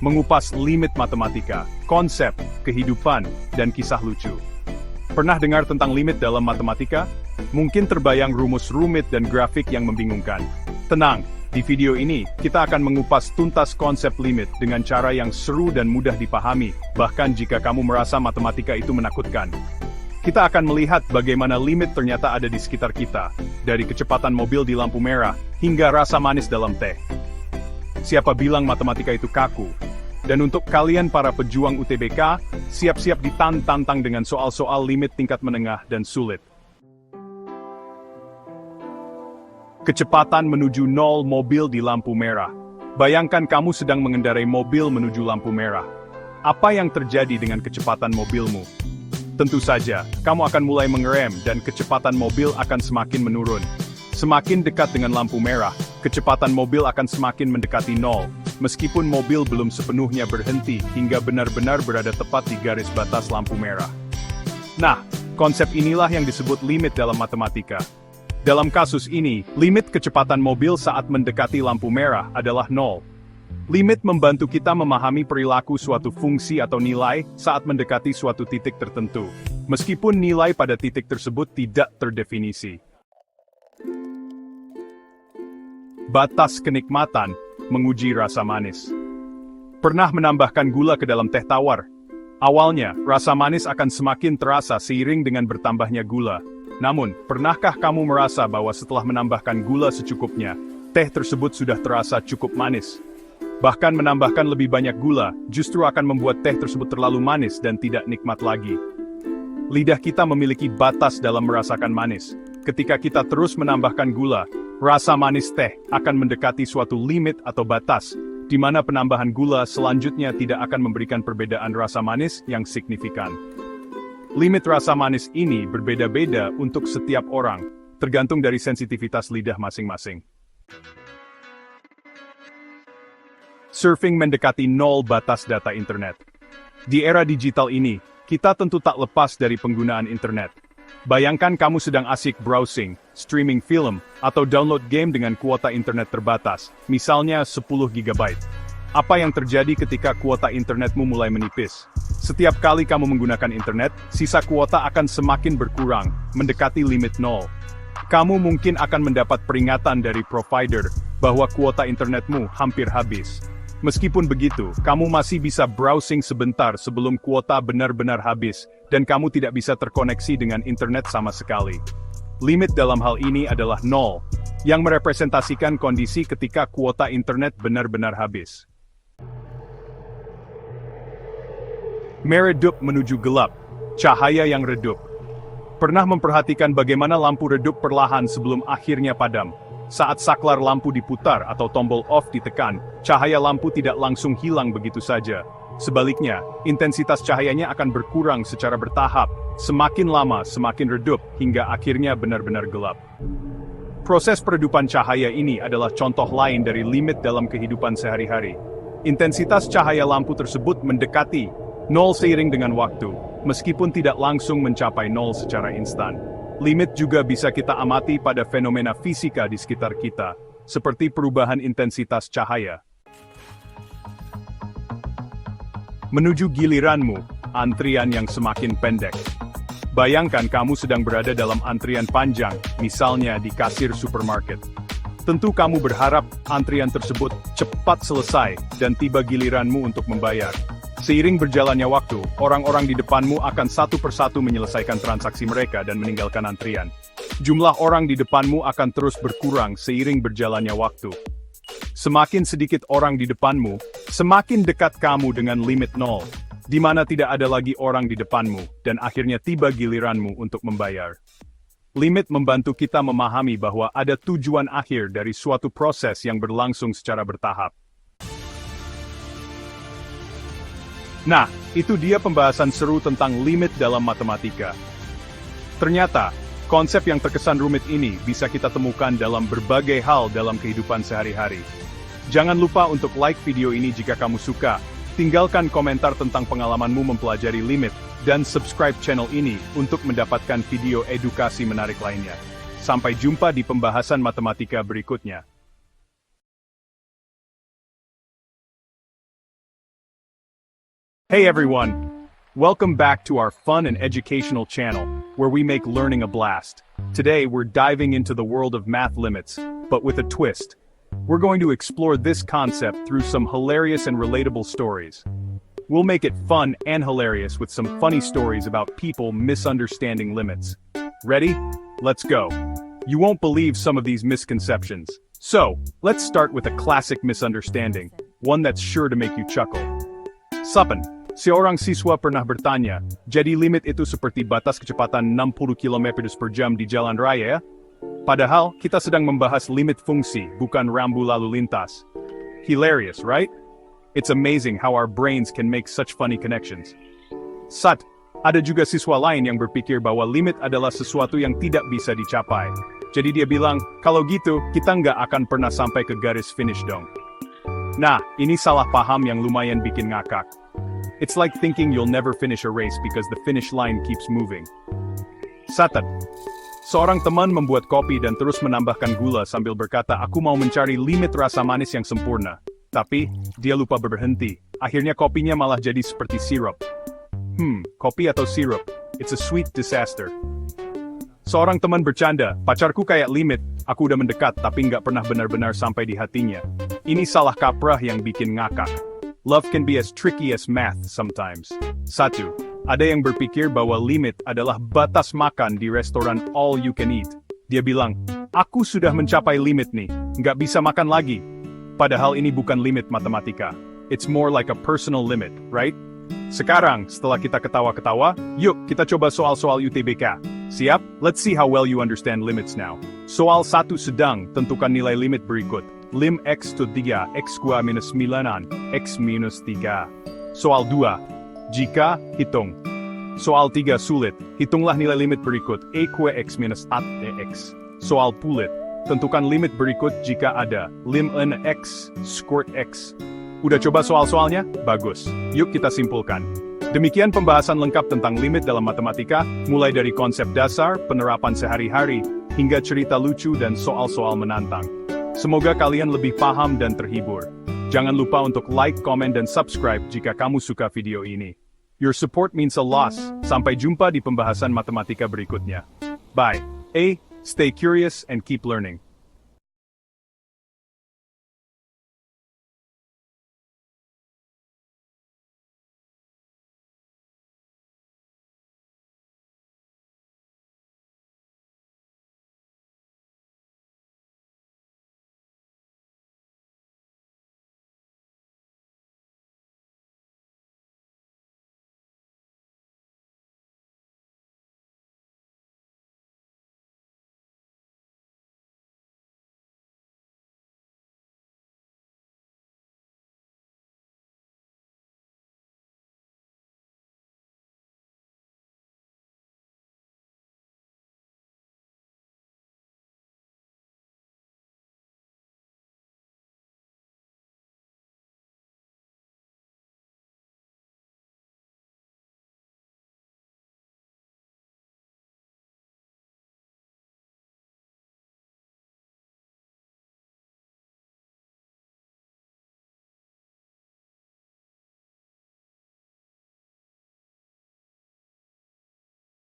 mengupas limit matematika, konsep, kehidupan, dan kisah lucu. Pernah dengar tentang limit dalam matematika? Mungkin terbayang rumus rumit dan grafik yang membingungkan. Tenang, di video ini, kita akan mengupas tuntas konsep limit dengan cara yang seru dan mudah dipahami, bahkan jika kamu merasa matematika itu menakutkan. Kita akan melihat bagaimana limit ternyata ada di sekitar kita, dari kecepatan mobil di lampu merah, hingga rasa manis dalam teh. Siapa bilang matematika itu kaku? Dan untuk kalian para pejuang UTBK, siap-siap ditantang dengan soal-soal limit tingkat menengah dan sulit. Kecepatan menuju nol mobil di lampu merah. Bayangkan kamu sedang mengendarai mobil menuju lampu merah. Apa yang terjadi dengan kecepatan mobilmu? Tentu saja, kamu akan mulai mengerem dan kecepatan mobil akan semakin menurun. Semakin dekat dengan lampu merah, kecepatan mobil akan semakin mendekati nol, meskipun mobil belum sepenuhnya berhenti hingga benar-benar berada tepat di garis batas lampu merah. Nah, konsep inilah yang disebut limit dalam matematika. Dalam kasus ini, limit kecepatan mobil saat mendekati lampu merah adalah nol. Limit membantu kita memahami perilaku suatu fungsi atau nilai saat mendekati suatu titik tertentu, meskipun nilai pada titik tersebut tidak terdefinisi. Batas kenikmatan, menguji rasa manis. Pernah menambahkan gula ke dalam teh tawar? Awalnya, rasa manis akan semakin terasa seiring dengan bertambahnya gula. Namun, pernahkah kamu merasa bahwa setelah menambahkan gula secukupnya, teh tersebut sudah terasa cukup manis? Bahkan menambahkan lebih banyak gula, justru akan membuat teh tersebut terlalu manis dan tidak nikmat lagi. Lidah kita memiliki batas dalam merasakan manis. Ketika kita terus menambahkan gula, rasa manis teh akan mendekati suatu limit atau batas, di mana penambahan gula selanjutnya tidak akan memberikan perbedaan rasa manis yang signifikan. Limit rasa manis ini berbeda-beda untuk setiap orang, tergantung dari sensitivitas lidah masing-masing. Surfing mendekati nol batas data internet. Di era digital ini, kita tentu tak lepas dari penggunaan internet. Bayangkan kamu sedang asik browsing, streaming film, atau download game dengan kuota internet terbatas, misalnya 10 GB. Apa yang terjadi ketika kuota internetmu mulai menipis? Setiap kali kamu menggunakan internet, sisa kuota akan semakin berkurang, mendekati limit nol. Kamu mungkin akan mendapat peringatan dari provider bahwa kuota internetmu hampir habis. Meskipun begitu, kamu masih bisa browsing sebentar sebelum kuota benar-benar habis, dan kamu tidak bisa terkoneksi dengan internet sama sekali. Limit dalam hal ini adalah nol, yang merepresentasikan kondisi ketika kuota internet benar-benar habis. Meredup menuju gelap, cahaya yang redup. Pernah memperhatikan bagaimana lampu redup perlahan sebelum akhirnya padam? Saat saklar lampu diputar atau tombol off ditekan, cahaya lampu tidak langsung hilang begitu saja. Sebaliknya, intensitas cahayanya akan berkurang secara bertahap, semakin lama semakin redup, hingga akhirnya benar-benar gelap. Proses peredupan cahaya ini adalah contoh lain dari limit dalam kehidupan sehari-hari. Intensitas cahaya lampu tersebut mendekati nol seiring dengan waktu, meskipun tidak langsung mencapai nol secara instan. Limit juga bisa kita amati pada fenomena fisika di sekitar kita, seperti perubahan intensitas cahaya. Menuju giliranmu, antrian yang semakin pendek. Bayangkan kamu sedang berada dalam antrian panjang, misalnya di kasir supermarket. Tentu kamu berharap antrian tersebut cepat selesai dan tiba giliranmu untuk membayar. Seiring berjalannya waktu, orang-orang di depanmu akan satu persatu menyelesaikan transaksi mereka dan meninggalkan antrian. Jumlah orang di depanmu akan terus berkurang seiring berjalannya waktu. Semakin sedikit orang di depanmu, semakin dekat kamu dengan limit nol, di mana tidak ada lagi orang di depanmu, dan akhirnya tiba giliranmu untuk membayar. Limit membantu kita memahami bahwa ada tujuan akhir dari suatu proses yang berlangsung secara bertahap. Nah, itu dia pembahasan seru tentang limit dalam matematika. Ternyata, konsep yang terkesan rumit ini bisa kita temukan dalam berbagai hal dalam kehidupan sehari-hari. Jangan lupa untuk like video ini jika kamu suka, tinggalkan komentar tentang pengalamanmu mempelajari limit, dan subscribe channel ini untuk mendapatkan video edukasi menarik lainnya. Sampai jumpa di pembahasan matematika berikutnya. Hey everyone! Welcome back to our fun and educational channel, where we make learning a blast. Today we're diving into the world of math limits, but with a twist. We're going to explore this concept through some hilarious and relatable stories. We'll make it fun and hilarious with some funny stories about people misunderstanding limits. Ready? Let's go. You won't believe some of these misconceptions. So, let's start with a classic misunderstanding, one that's sure to make you chuckle. Sapan, seorang siswa pernah bertanya, jadi limit itu seperti batas kecepatan 60 km per jam di jalan raya? Padahal, kita sedang membahas limit fungsi, bukan rambu lalu lintas. Hilarious, right? It's amazing how our brains can make such funny connections. Sat, ada juga siswa lain yang berpikir bahwa limit adalah sesuatu yang tidak bisa dicapai. Jadi dia bilang, kalau gitu, kita nggak akan pernah sampai ke garis finish dong. Nah, ini salah paham yang lumayan bikin ngakak. It's like thinking you'll never finish a race because the finish line keeps moving. Satan. Seorang teman membuat kopi dan terus menambahkan gula sambil berkata aku mau mencari limit rasa manis yang sempurna. Tapi, dia lupa berhenti. Akhirnya kopinya malah jadi seperti sirup. Kopi atau sirup? It's a sweet disaster. Seorang teman bercanda, pacarku kayak limit, aku udah mendekat tapi nggak pernah benar-benar sampai di hatinya. Ini salah kaprah yang bikin ngakak. Love can be as tricky as math sometimes. 1. Ada yang berpikir bahwa limit adalah batas makan di restoran all you can eat. Dia bilang, aku sudah mencapai limit nih, nggak bisa makan lagi. Padahal ini bukan limit matematika. It's more like a personal limit, right? Sekarang, setelah kita ketawa-ketawa, yuk kita coba soal-soal UTBK. Siap? Let's see how well you understand limits now. Soal 1 sedang, tentukan nilai limit berikut. Lim x to 3, x kuah minus 9, x minus 3. Soal 2. Jika, hitung. Soal 3 sulit, hitunglah nilai limit berikut, e kuah x minus at x. Soal pulit, tentukan limit berikut jika ada, lim n x, squirt x. Udah coba soal-soalnya? Bagus. Yuk kita simpulkan. Demikian pembahasan lengkap tentang limit dalam matematika, mulai dari konsep dasar, penerapan sehari-hari, hingga cerita lucu dan soal-soal menantang. Semoga kalian lebih paham dan terhibur. Jangan lupa untuk like, comment, dan subscribe jika kamu suka video ini. Your support means a lot. Sampai jumpa di pembahasan matematika berikutnya. Bye. Stay curious and keep learning.